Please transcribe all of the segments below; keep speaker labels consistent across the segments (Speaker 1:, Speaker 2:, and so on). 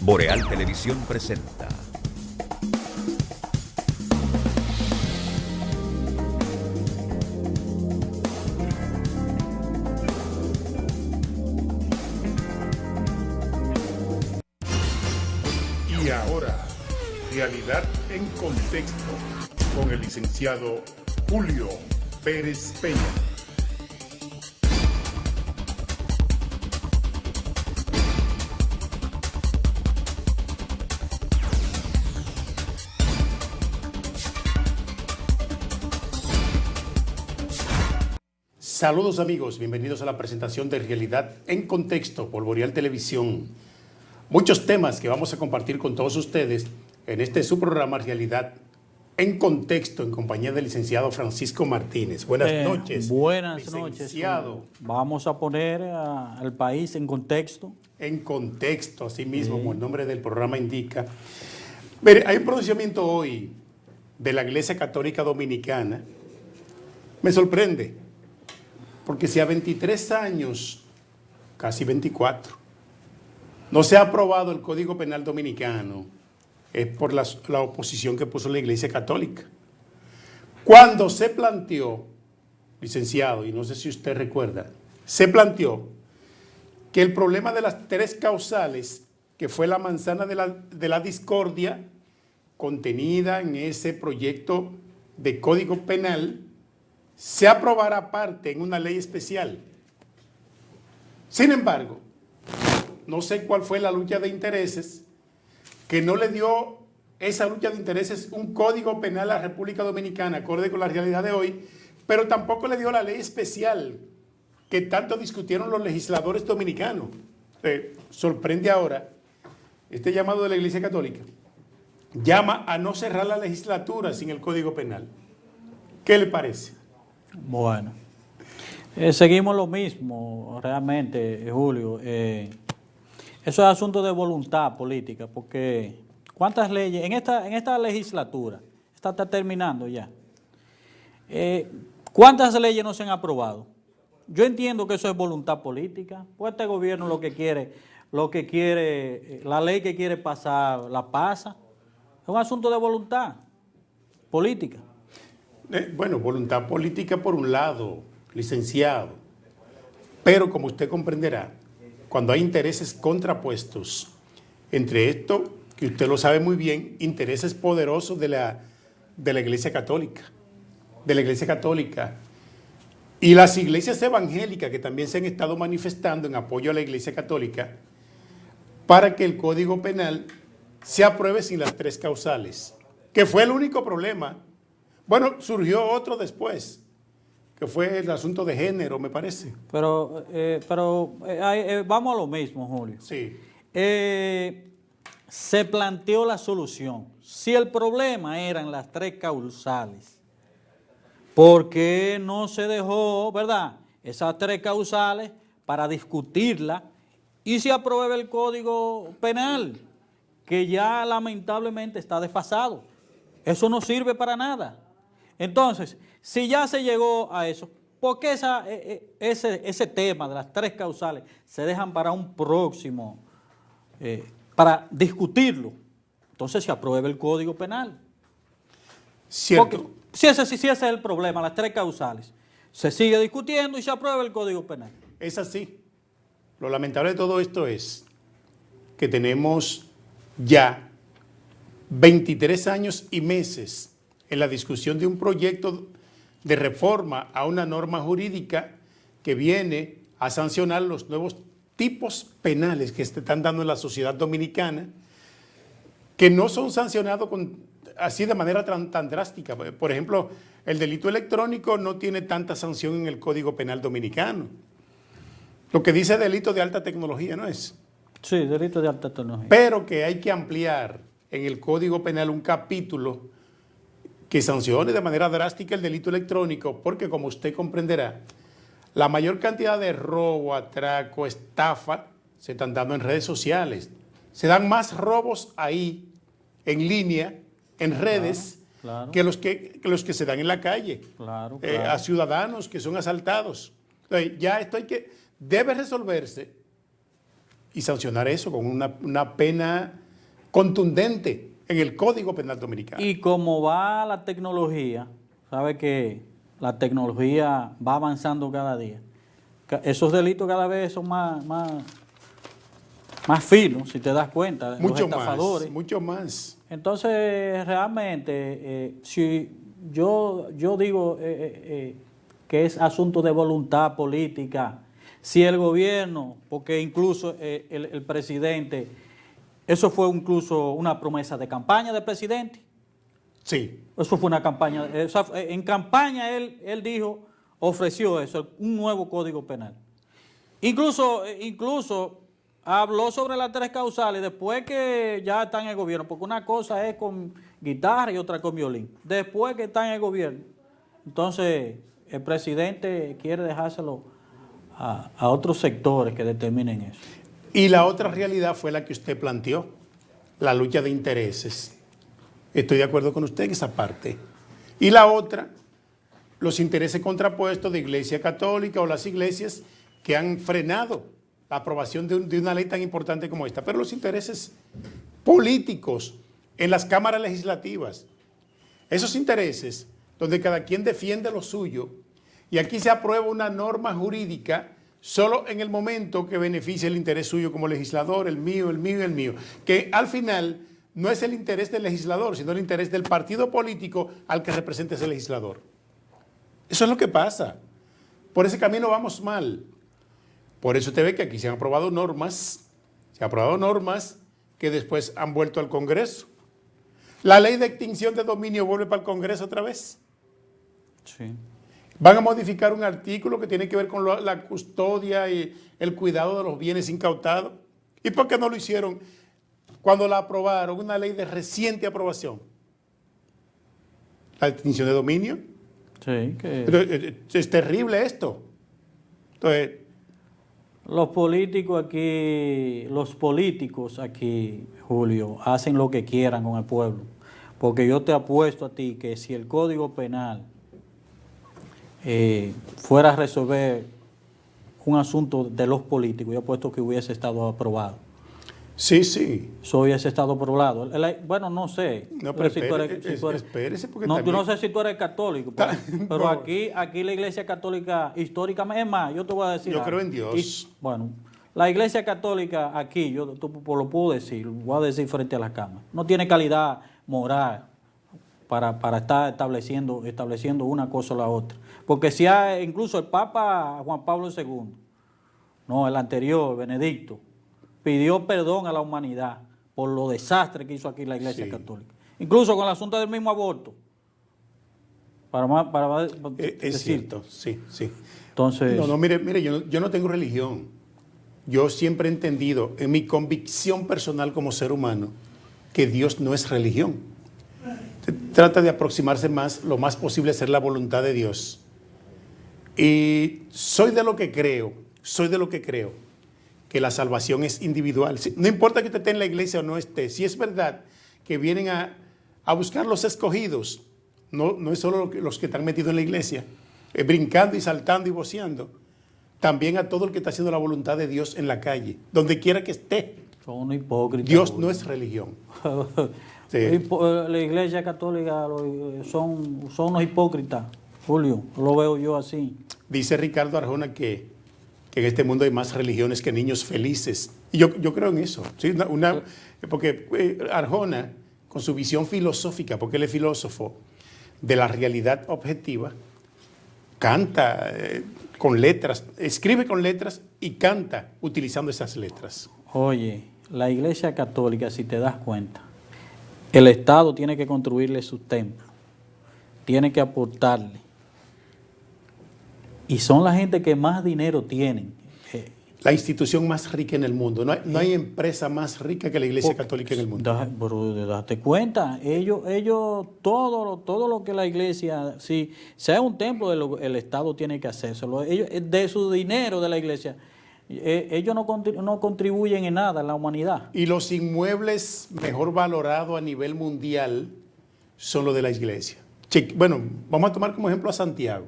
Speaker 1: Boreal Televisión presenta.
Speaker 2: Y ahora, Realidad en Contexto, con el licenciado Julio Pérez Peña.
Speaker 3: Saludos amigos, bienvenidos a la presentación de Realidad en Contexto por Boreal Televisión. Muchos temas que vamos a compartir con todos ustedes en este su programa Realidad en Contexto en compañía del licenciado Francisco Martínez. Buenas noches.
Speaker 4: Buenas noches.
Speaker 3: Licenciado.
Speaker 4: Vamos a poner al país en contexto.
Speaker 3: En contexto, así mismo, como el nombre del programa indica. Mire, hay un pronunciamiento hoy de la Iglesia Católica Dominicana. Me sorprende. Porque si a 23 años, casi 24, no se ha aprobado el Código Penal Dominicano, es por la oposición que puso la Iglesia Católica. Cuando se planteó, licenciado, y no sé si usted recuerda, se planteó que el problema de las tres causales, que fue la manzana de la discordia contenida en ese proyecto de Código Penal, se aprobará aparte en una ley especial. Sin embargo, no sé cuál fue la lucha de intereses que no le dio esa lucha de intereses un código penal a la República Dominicana, acorde con la realidad de hoy, pero tampoco le dio la ley especial que tanto discutieron los legisladores dominicanos. Sorprende ahora este llamado de la Iglesia Católica. Llama a no cerrar la legislatura sin el Código Penal. ¿Qué le parece?
Speaker 4: Bueno, seguimos lo mismo, realmente, Julio. Eso es asunto de voluntad política, porque ¿cuántas leyes? En esta legislatura, esta está terminando ya, ¿cuántas leyes no se han aprobado? Yo entiendo que eso es voluntad política, pues este gobierno lo que quiere, la ley que quiere pasar, la pasa. Es un asunto de voluntad política.
Speaker 3: Bueno, voluntad política por un lado, licenciado, pero como usted comprenderá, cuando hay intereses contrapuestos, entre esto, que usted lo sabe muy bien, intereses poderosos de la Iglesia Católica, y las iglesias evangélicas que también se han estado manifestando en apoyo a la Iglesia Católica, para que el Código Penal se apruebe sin las tres causales, que fue el único problema. Bueno, surgió otro después, que fue el asunto de género, me parece.
Speaker 4: Pero vamos a lo mismo, Julio.
Speaker 3: Sí.
Speaker 4: Se planteó la solución. Si el problema eran las tres causales, ¿por qué no se dejó, verdad, esas tres causales para discutirla y se apruebe el Código Penal, que ya lamentablemente está desfasado? Eso no sirve para nada. Entonces, si ya se llegó a eso, ¿por qué ese tema de las tres causales se dejan para un próximo, para discutirlo? Entonces se apruebe el Código Penal.
Speaker 3: Cierto.
Speaker 4: Porque si ese es el problema, las tres causales, se sigue discutiendo y se aprueba el Código Penal.
Speaker 3: Es así. Lo lamentable de todo esto es que tenemos ya 23 años y meses en la discusión de un proyecto de reforma a una norma jurídica que viene a sancionar los nuevos tipos penales que se están dando en la sociedad dominicana, que no son sancionados así de manera tan drástica. Por ejemplo, el delito electrónico no tiene tanta sanción en el Código Penal dominicano. Lo que dice delito de alta tecnología, ¿no es?
Speaker 4: Sí, delito de alta tecnología.
Speaker 3: Pero que hay que ampliar en el Código Penal un capítulo que sancione de manera drástica el delito electrónico, porque como usted comprenderá, la mayor cantidad de robo, atraco, estafa se están dando en redes sociales. Se dan más robos ahí, en línea, en redes,
Speaker 4: claro.
Speaker 3: que los que se dan en la calle,
Speaker 4: Claro.
Speaker 3: a ciudadanos que son asaltados. Entonces, ya esto debe resolverse y sancionar eso con una pena contundente en el Código Penal Dominicano.
Speaker 4: Y como va la tecnología, sabe que la tecnología va avanzando cada día. Esos delitos cada vez son más finos, si te das cuenta.
Speaker 3: Mucho
Speaker 4: los estafadores.
Speaker 3: más, mucho más.
Speaker 4: Entonces, realmente, si yo digo que es asunto de voluntad política, si el gobierno, porque incluso el presidente, eso fue incluso una promesa de campaña del presidente.
Speaker 3: Sí.
Speaker 4: Eso fue una campaña. En campaña él dijo, ofreció eso, un nuevo código penal. Incluso habló sobre las 3 causales después que ya está en el gobierno, porque una cosa es con guitarra y otra con violín. Después que está en el gobierno. Entonces, el presidente quiere dejárselo a otros sectores que determinen eso.
Speaker 3: Y la otra realidad fue la que usted planteó, la lucha de intereses. Estoy de acuerdo con usted en esa parte. Y la otra, los intereses contrapuestos de Iglesia Católica o las iglesias que han frenado la aprobación de una ley tan importante como esta. Pero los intereses políticos en las cámaras legislativas, esos intereses donde cada quien defiende lo suyo, y aquí se aprueba una norma jurídica solo en el momento que beneficia el interés suyo como legislador, el mío, el mío y el mío, que al final no es el interés del legislador, sino el interés del partido político al que representa ese legislador. Eso es lo que pasa. Por ese camino vamos mal. Por eso usted ve que aquí se han aprobado normas que después han vuelto al Congreso. La ley de extinción de dominio vuelve para el Congreso otra vez.
Speaker 4: Sí.
Speaker 3: Van a modificar un artículo que tiene que ver con la custodia y el cuidado de los bienes incautados. ¿Y por qué no lo hicieron cuando la aprobaron? Una ley de reciente aprobación. La extinción de dominio.
Speaker 4: Sí,
Speaker 3: Es terrible esto. Entonces,
Speaker 4: los políticos aquí, Julio, hacen lo que quieran con el pueblo. Porque yo te apuesto a ti que si el Código Penal fuera a resolver un asunto de los políticos, yo apuesto que hubiese estado aprobado.
Speaker 3: sí, sí.
Speaker 4: Eso hubiese estado aprobado. Bueno, no sé.
Speaker 3: No, pero
Speaker 4: espérese,
Speaker 3: porque
Speaker 4: no,
Speaker 3: también...
Speaker 4: no sé si tú eres católico, pero
Speaker 3: No.
Speaker 4: aquí la Iglesia Católica históricamente, es más, yo te voy a decir
Speaker 3: Yo
Speaker 4: algo.
Speaker 3: creo en Dios.
Speaker 4: Bueno, la Iglesia Católica aquí, tú lo puedo decir, lo voy a decir frente a la cámara, no tiene calidad moral para estar estableciendo una cosa o la otra. Porque si hay, incluso el Papa Juan Pablo II, no, el anterior, Benedicto, pidió perdón a la humanidad por los desastres que hizo aquí la Iglesia Católica. Incluso con el asunto del mismo aborto.
Speaker 3: Es cierto, sí, sí.
Speaker 4: Entonces,
Speaker 3: No, mire, yo no tengo religión. Yo siempre he entendido en mi convicción personal como ser humano que Dios no es religión. Se trata de aproximarse lo más posible a hacer la voluntad de Dios. Y soy de lo que creo que la salvación es individual. No importa que usted esté en la iglesia o no esté, si es verdad que vienen a buscar los escogidos, no es solo los que están metidos en la iglesia, brincando y saltando y voceando, también a todo el que está haciendo la voluntad de Dios en la calle, donde quiera que esté.
Speaker 4: son unos hipócritas.
Speaker 3: Dios no es religión. Sí.
Speaker 4: La Iglesia Católica son unos hipócritas, Julio, lo veo yo así.
Speaker 3: Dice Ricardo Arjona que en este mundo hay más religiones que niños felices. Y yo creo en eso. ¿Sí? Porque Arjona, con su visión filosófica, porque él es filósofo, de la realidad objetiva, canta con letras, escribe con letras y canta utilizando esas letras.
Speaker 4: Oye, la Iglesia Católica, si te das cuenta, el Estado tiene que construirle sus templos, tiene que aportarle. Y son la gente que más dinero tienen.
Speaker 3: La institución más rica en el mundo. No hay empresa más rica que la Iglesia Católica en el mundo.
Speaker 4: Pero date cuenta, ellos todo lo que la Iglesia, si sea un templo, el Estado tiene que hacérselo. Ellos, de su dinero de la Iglesia, ellos no contribuyen en nada a la humanidad.
Speaker 3: Y los inmuebles mejor valorados a nivel mundial son los de la Iglesia. Bueno, vamos a tomar como ejemplo a Santiago.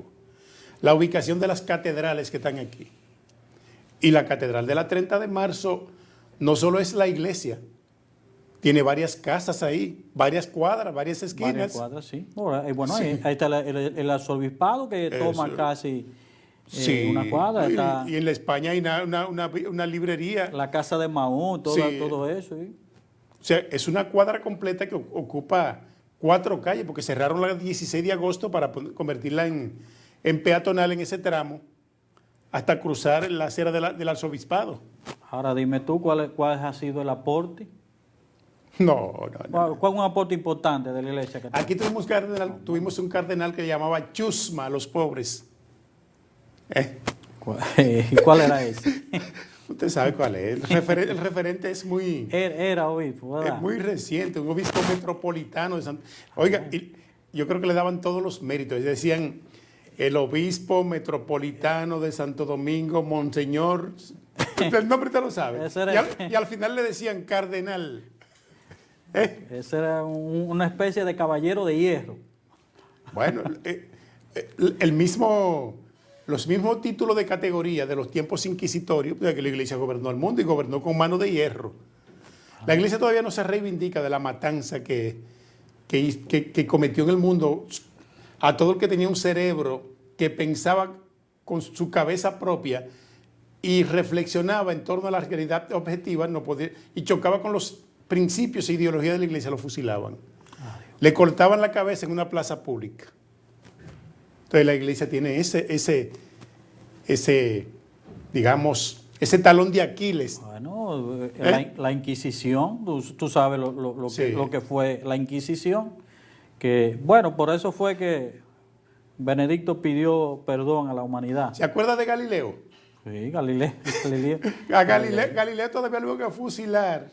Speaker 3: La ubicación de las catedrales que están aquí. Y la catedral de la 30 de marzo no solo es la iglesia, tiene varias casas ahí, varias cuadras, varias esquinas.
Speaker 4: Varias cuadras, sí. Bueno, sí. Ahí está el arzobispado que toma casi una cuadra.
Speaker 3: Y en la España hay una librería.
Speaker 4: La casa de Mahú, todo eso. ¿Sí?
Speaker 3: O sea, es una cuadra completa que ocupa 4 calles, porque cerraron la 16 de agosto para convertirla en peatonal en ese tramo, hasta cruzar la acera del arzobispado.
Speaker 4: Ahora dime tú, ¿cuál ha sido el aporte?
Speaker 3: No.
Speaker 4: ¿Cuál es un aporte importante de la iglesia católica?
Speaker 3: Aquí tuvimos un cardenal que llamaba Chusma a los pobres.
Speaker 4: ¿Cuál era ese?
Speaker 3: Usted sabe cuál es. El referente es muy...
Speaker 4: Era obispo, ¿verdad?
Speaker 3: Es muy reciente, un obispo metropolitano de Santo. Oiga, yo creo que le daban todos los méritos. Decían, el obispo metropolitano de Santo Domingo, Monseñor... El nombre te lo sabe. Y al final le decían cardenal.
Speaker 4: Ese era una especie de caballero de hierro.
Speaker 3: Bueno, los mismos títulos de categoría de los tiempos inquisitorios, de que la iglesia gobernó el mundo y gobernó con mano de hierro. La iglesia todavía no se reivindica de la matanza que cometió en el mundo a todo el que tenía un cerebro que pensaba con su cabeza propia y reflexionaba en torno a la realidad objetiva, y chocaba con los principios e ideologías de la iglesia, lo fusilaban. Le cortaban la cabeza en una plaza pública. Entonces la iglesia tiene digamos, ese talón de Aquiles.
Speaker 4: Bueno, la Inquisición, tú sabes lo que fue la Inquisición, que bueno, por eso fue que Benedicto pidió perdón a la humanidad.
Speaker 3: ¿Se acuerda de Galileo?
Speaker 4: Sí, Galileo.
Speaker 3: A Galileo todavía lo iban a fusilar.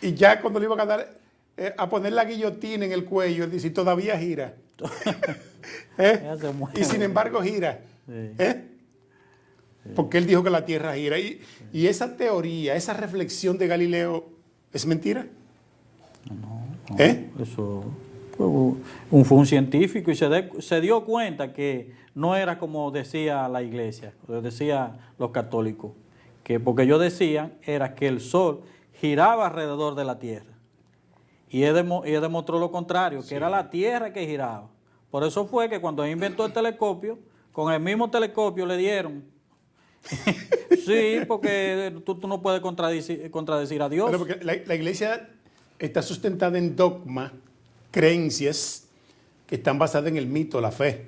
Speaker 3: Y ya cuando le iban a poner la guillotina en el cuello, él dice, todavía gira. Y sin embargo gira. Sí. Porque él dijo que la Tierra gira. Y esa teoría, esa reflexión de Galileo, ¿es mentira?
Speaker 4: No. Eso fue un científico y se dio cuenta que no era como decía la iglesia, decía los católicos, que porque ellos decían era que el sol giraba alrededor de la Tierra. Y él demostró lo contrario, que era la Tierra que giraba. Por eso fue que cuando él inventó el telescopio, con el mismo telescopio le dieron. Sí, porque tú no puedes contradecir a Dios.
Speaker 3: Bueno, porque la iglesia está sustentada en dogma, creencias que están basadas en el mito, la fe.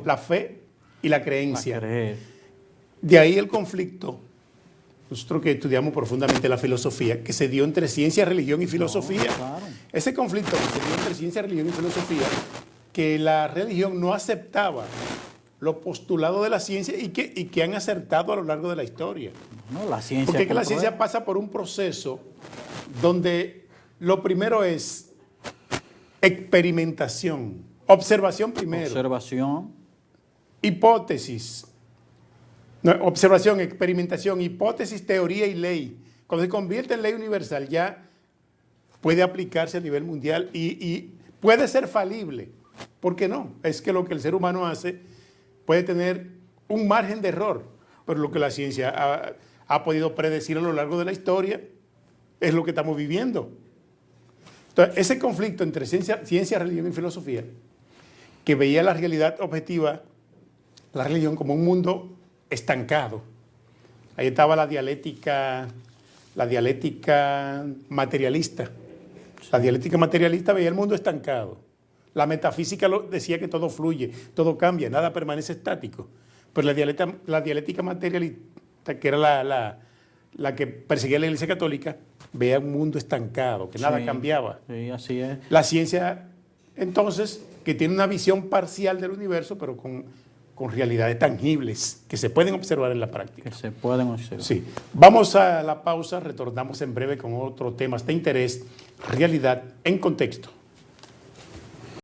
Speaker 3: La fe y la creencia. De ahí el conflicto. Nosotros que estudiamos profundamente la filosofía, que se dio entre ciencia, religión y filosofía.
Speaker 4: Claro.
Speaker 3: Ese conflicto que se dio entre ciencia, religión y filosofía, que la religión no aceptaba los postulados de la ciencia y que han acertado a lo largo de la historia.
Speaker 4: No, la ciencia.
Speaker 3: Porque la ciencia pasa por un proceso donde lo primero es experimentación, observación primero.
Speaker 4: Observación.
Speaker 3: Hipótesis. No, observación, experimentación, hipótesis, teoría y ley. Cuando se convierte en ley universal ya puede aplicarse a nivel mundial y puede ser falible. ¿Por qué no? Es que lo que el ser humano hace puede tener un margen de error, pero lo que la ciencia ha podido predecir a lo largo de la historia es lo que estamos viviendo. Entonces, ese conflicto entre ciencia, religión y filosofía, que veía la realidad objetiva, la religión como un mundo estancado. Ahí estaba la dialéctica materialista. La dialéctica materialista veía el mundo estancado. La metafísica decía que todo fluye, todo cambia, nada permanece estático. Pero la dialéctica materialista, que era la que perseguía la Iglesia Católica, veía un mundo estancado, que nada cambiaba.
Speaker 4: Sí, así es.
Speaker 3: La ciencia, entonces, que tiene una visión parcial del universo, pero con realidades tangibles que se pueden observar en la práctica.
Speaker 4: Que se pueden observar.
Speaker 3: Sí. Vamos a la pausa, retornamos en breve con otro tema de interés, realidad en contexto.